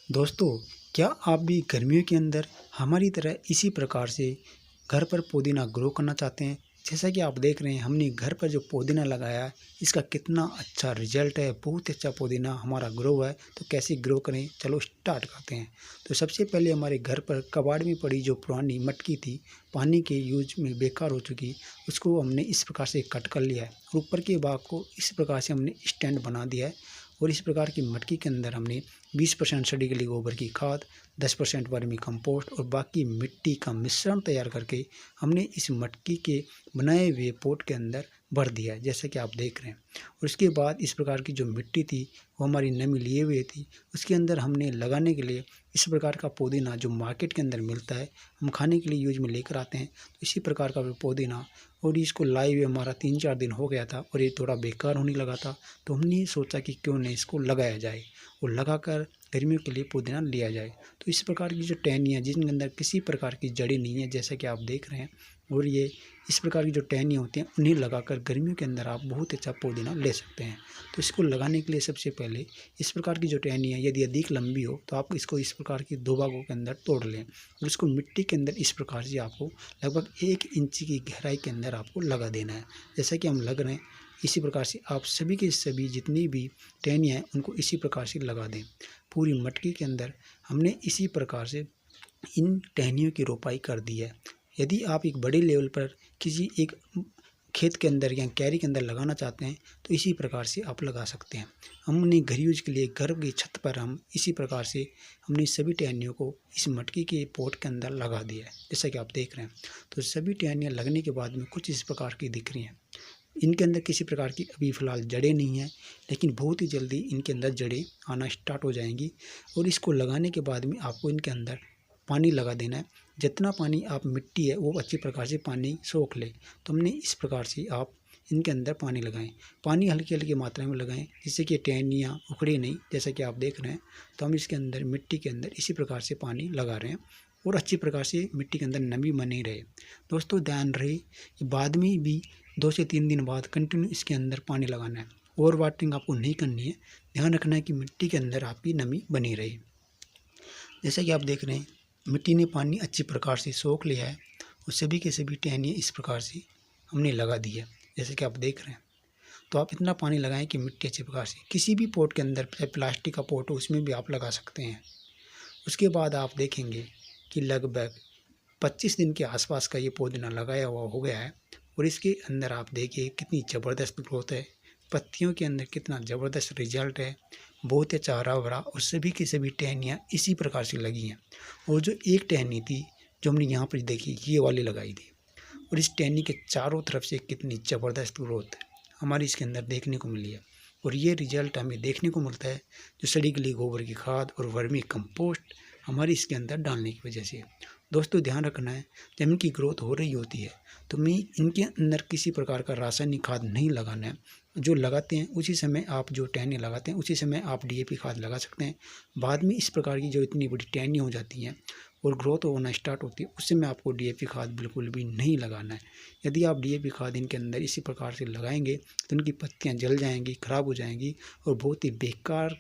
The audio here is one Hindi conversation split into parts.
दोस्तों, क्या आप भी गर्मियों के अंदर हमारी तरह इसी प्रकार से घर पर पुदीना ग्रो करना चाहते हैं? जैसा कि आप देख रहे हैं, हमने घर पर जो पुदीना लगाया है, इसका कितना अच्छा रिजल्ट है। बहुत अच्छा पुदीना हमारा ग्रो है। तो कैसे ग्रो करें, चलो स्टार्ट करते हैं। तो सबसे पहले हमारे घर पर कबाड़ में पड़ी जो पुरानी मटकी थी, पानी के यूज में बेकार हो चुकी, उसको हमने इस प्रकार से कट कर लिया है और ऊपर के भाग को इस प्रकार से हमने स्टैंड बना दिया है। और इस प्रकार की मटकी के अंदर हमने 20% सड़ी गली गोबर की खाद, 10% वर्मी कंपोस्ट और बाकी मिट्टी का मिश्रण तैयार करके हमने इस मटकी के बनाए हुए पोट के अंदर भर दिया है, जैसे कि आप देख रहे हैं। और उसके बाद इस प्रकार की जो मिट्टी थी वो हमारी नमी लिए हुए थी, उसके अंदर हमने लगाने के लिए इस प्रकार का पुदीना जो मार्केट के अंदर मिलता है, हम खाने के लिए यूज में लेकर आते हैं। तो इसी प्रकार का पुदीना, और इसको लाए हुए हमारा 3-4 दिन हो गया था और ये थोड़ा बेकार होने लगा था। तो हमने सोचा कि क्यों नहीं इसको लगाया जाए और लगाकर गर्मियों के लिए पुदीना लिया जाए। तो इस प्रकार की जो टहनियाँ जिनके अंदर किसी प्रकार की जड़ी नहीं है, जैसा कि आप देख रहे हैं, और ये इस प्रकार की जो टहनियाँ होती हैं उन्हें लगाकर गर्मियों के अंदर आप बहुत अच्छा पुदीना ले सकते हैं। तो इसको लगाने के लिए सबसे पहले इस प्रकार की जो टहनियाँ यदि अधिक लंबी हो तो आप इसको इस प्रकार की 2 भागों के अंदर तोड़ लें और इसको मिट्टी के अंदर इस प्रकार से आपको लगभग 1 इंच की गहराई के अंदर आपको लगा देना है। जैसा कि हम लग रहे हैं, इसी प्रकार से आप सभी के सभी जितनी भी टहनियाँ हैं उनको इसी प्रकार से लगा दें। पूरी मटकी के अंदर हमने इसी प्रकार से इन टहनियों की रोपाई कर दी है। यदि आप एक बड़े लेवल पर किसी एक खेत के अंदर या क्यारी के अंदर लगाना चाहते हैं तो इसी प्रकार से आप लगा सकते हैं। हमने घर यूज के लिए घर की छत पर हम इसी प्रकार से हमने सभी टहनियों को इस मटकी के पोट के अंदर लगा दिया है, जैसा कि आप देख रहे हैं। तो सभी टहनियाँ लगने के बाद में कुछ इस प्रकार की दिख रही हैं। इनके अंदर किसी प्रकार की अभी फ़िलहाल जड़ें नहीं हैं, लेकिन बहुत ही जल्दी इनके अंदर जड़ें आना स्टार्ट हो जाएंगी। और इसको लगाने के बाद में आपको इनके अंदर पानी लगा देना है। जितना पानी आप मिट्टी है वो अच्छी प्रकार से पानी सोख ले। तो हमने इस प्रकार से आप इनके अंदर पानी लगाएं। पानी हल्की हल्की मात्रा में लगाएं जिससे कि टहनियाँ उखड़े नहीं, जैसा कि आप देख रहे हैं। तो हम इसके अंदर मिट्टी के अंदर इसी प्रकार से पानी लगा रहे हैं और अच्छी प्रकार से मिट्टी के अंदर नमी बनी रहे। दोस्तों, ध्यान रहे कि बाद में भी 2 से 3 दिन बाद कंटिन्यू इसके अंदर पानी लगाना है। ओवर वाटरिंग आपको नहीं करनी है। ध्यान रखना है कि मिट्टी के अंदर आपकी नमी बनी रहे। जैसा कि आप देख रहे हैं, मिट्टी ने पानी अच्छी प्रकार से सोख लिया है और सभी के सभी टहनियाँ इस प्रकार से हमने लगा दी है, जैसे कि आप देख रहे हैं। तो आप इतना पानी लगाएं कि मिट्टी अच्छी प्रकार से किसी भी पॉट के अंदर, चाहे प्लास्टिक का पॉट हो उसमें भी आप लगा सकते हैं। उसके बाद आप देखेंगे कि लगभग 25 दिन के आसपास का ये पुदीना लगाया हुआ हो गया है और इसके अंदर आप देखिए कितनी ज़बरदस्त ग्रोथ है। पत्तियों के अंदर कितना ज़बरदस्त रिजल्ट है। बहुत ही अच्छा हरा भरा और सभी की सभी टहनियाँ इसी प्रकार से लगी हैं। और जो एक टहनी थी जो हमने यहाँ पर देखी, ये वाली लगाई थी, और इस टहनी के चारों तरफ से कितनी ज़बरदस्त ग्रोथ हमारी इसके अंदर देखने को मिली है। और ये रिजल्ट हमें देखने को मिलता है जो सड़ी गली गोबर की खाद और वर्मी कंपोस्ट हमारी इसके अंदर डालने की वजह से। दोस्तों, ध्यान रखना है, जब इनकी ग्रोथ हो रही होती है तो मैं इनके अंदर किसी प्रकार का रासायनिक खाद नहीं लगाना है। जो लगाते हैं उसी समय आप, जो टहनी लगाते हैं उसी समय आप डीएपी खाद लगा सकते हैं। बाद में इस प्रकार की जो इतनी बड़ी टहनी हो जाती हैं और ग्रोथ होना स्टार्ट होती है, उस समय आपको डीएपी खाद बिल्कुल भी नहीं लगाना है। यदि आप डीएपी खाद इनके अंदर इसी प्रकार से लगाएंगे तो इनकी पत्तियाँ जल जाएंगी, खराब हो जाएंगी और बहुत ही बेकार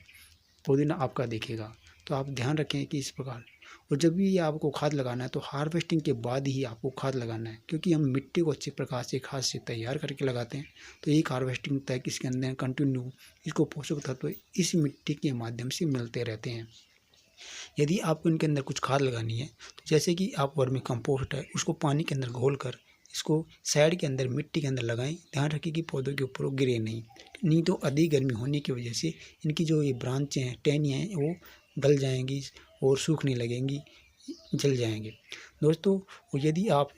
पुदीना आपका दिखेगा। तो आप ध्यान रखें कि इस प्रकार, और जब भी आपको खाद लगाना है तो हार्वेस्टिंग के बाद ही आपको खाद लगाना है, क्योंकि हम मिट्टी को अच्छे प्रकार से खाद से तैयार करके लगाते हैं। तो एक हार्वेस्टिंग तक इसके अंदर कंटिन्यू इसको पोषक तत्व इस मिट्टी के माध्यम से मिलते रहते हैं। यदि आपको इनके अंदर कुछ खाद लगानी है तो जैसे कि आप वर्मी कंपोस्ट है उसको पानी के अंदर घोल कर इसको साइड के अंदर मिट्टी के अंदर लगाएं। ध्यान रखें कि पौधों के ऊपर वो गिरे नहीं तो अधिक गर्मी होने की वजह से इनकी जो ये ब्रांचें हैं, टहनियाँ हैं, वो गल जाएंगी और सूखने लगेंगी, जल जाएंगे। दोस्तों, यदि आप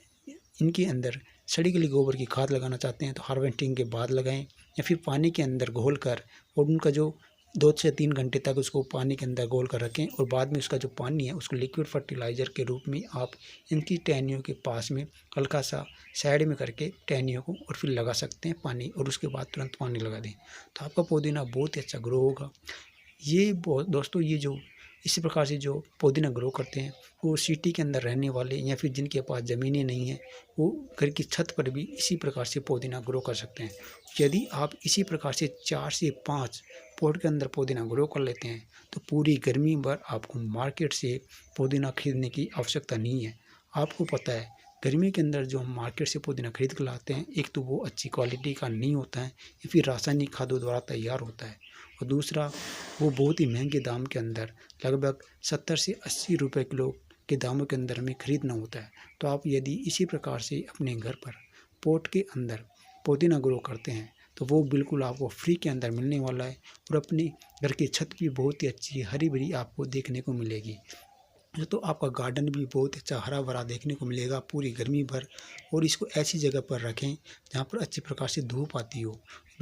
इनके अंदर सड़ी गली गोबर की खाद लगाना चाहते हैं तो हार्वेस्टिंग के बाद लगाएं या फिर पानी के अंदर घोल कर, और उनका जो 2 से 3 घंटे तक उसको पानी के अंदर घोल कर रखें और बाद में उसका जो पानी है उसको लिक्विड फर्टिलाइज़र के रूप में आप इनकी टहनियों के पास में हल्का सा साइड में करके टहनियों को और फिर लगा सकते हैं पानी, और उसके बाद तुरंत पानी लगा दें। तो आपका पुदीना बहुत ही अच्छा ग्रो होगा। ये दोस्तों, ये जो इसी प्रकार से जो पुदीना ग्रो करते हैं वो सिटी के अंदर रहने वाले या फिर जिनके पास ज़मीनें नहीं हैं, वो घर की छत पर भी इसी प्रकार से पुदीना ग्रो कर सकते हैं। यदि आप इसी प्रकार से 4 से 5 पॉट के अंदर पुदीना ग्रो कर लेते हैं, तो पूरी गर्मी भर आपको मार्केट से पुदीना खरीदने की आवश्यकता नहीं है। आपको पता है गर्मी के अंदर जो हम मार्केट से पुदीना खरीद कर लाते हैं, एक तो वो अच्छी क्वालिटी का नहीं होता है या फिर रासायनिक खादों द्वारा तैयार होता है, और दूसरा वो बहुत ही महंगे दाम के अंदर लगभग 70 से 80 रुपए किलो के दामों के अंदर हमें खरीदना होता है। तो आप यदि इसी प्रकार से अपने घर पर पॉट के अंदर पुदीना ग्रो करते हैं, तो वो बिल्कुल आपको फ्री के अंदर मिलने वाला है, और अपने घर की छत भी बहुत ही अच्छी हरी भरी आपको देखने को मिलेगी। तो आपका गार्डन भी बहुत अच्छा हरा भरा देखने को मिलेगा पूरी गर्मी भर। और इसको ऐसी जगह पर रखें जहाँ पर अच्छी प्रकार से धूप आती हो।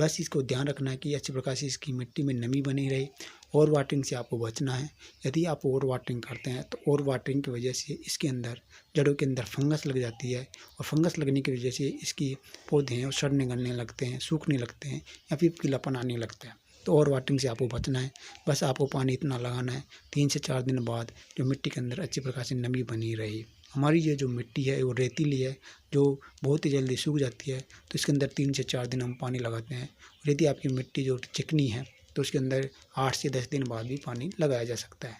बस इसको ध्यान रखना है कि अच्छी प्रकार से इसकी मिट्टी में नमी बनी रहे। ओवर वाटरिंग से आपको बचना है। यदि आप ओवर वाटरिंग करते हैं तो ओवर वाटरिंग की वजह से इसके अंदर जड़ों के अंदर फंगस लग जाती है, और फंगस लगने की वजह से इसकी पौधे हैं वो सड़ने गलने लगते हैं, सूखने लगते हैं या फिर पीलापन आने लगता है। तो ओवर वाटरिंग से आपको बचना है। बस आपको पानी इतना लगाना है 3 से 4 दिन बाद जो मिट्टी के अंदर अच्छी प्रकार से नमी बनी रही। हमारी ये जो मिट्टी है वो रेतीली है, जो बहुत ही जल्दी सूख जाती है, तो इसके अंदर 3 से 4 दिन हम पानी लगाते हैं। और यदि आपकी मिट्टी जो चिकनी है तो उसके अंदर 8 से 10 दिन बाद भी पानी लगाया जा सकता है।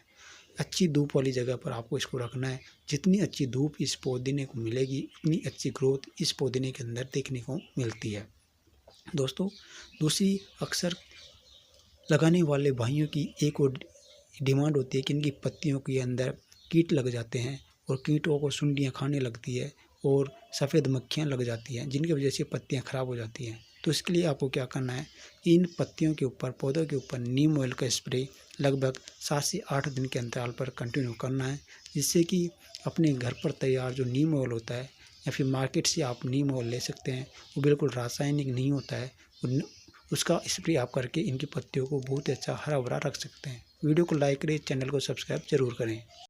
अच्छी धूप वाली जगह पर आपको इसको रखना है। जितनी अच्छी धूप इस पुदीने को मिलेगी, उतनी अच्छी ग्रोथ इस पुदीने के अंदर देखने को मिलती है। दोस्तों, दूसरी अक्सर लगाने वाले भाइयों की एक और डिमांड होती है कि इनकी पत्तियों के अंदर कीट लग जाते हैं, और कीटों को सुंडियाँ खाने लगती है और सफ़ेद मक्खियाँ लग जाती हैं, जिनकी वजह से पत्तियाँ ख़राब हो जाती हैं। तो इसके लिए आपको क्या करना है, इन पत्तियों के ऊपर, पौधों के ऊपर नीम ऑयल का स्प्रे लगभग 7 से 8 दिन के अंतराल पर कंटिन्यू करना है, जिससे कि अपने घर पर तैयार जो नीम ऑयल होता है या फिर मार्केट से आप नीम ऑयल ले सकते हैं, वो बिल्कुल रासायनिक नहीं होता है। उसका स्प्रे आप करके इनकी पत्तियों को बहुत अच्छा हरा भरा रख सकते हैं। वीडियो को लाइक करें, चैनल को सब्सक्राइब जरूर करें।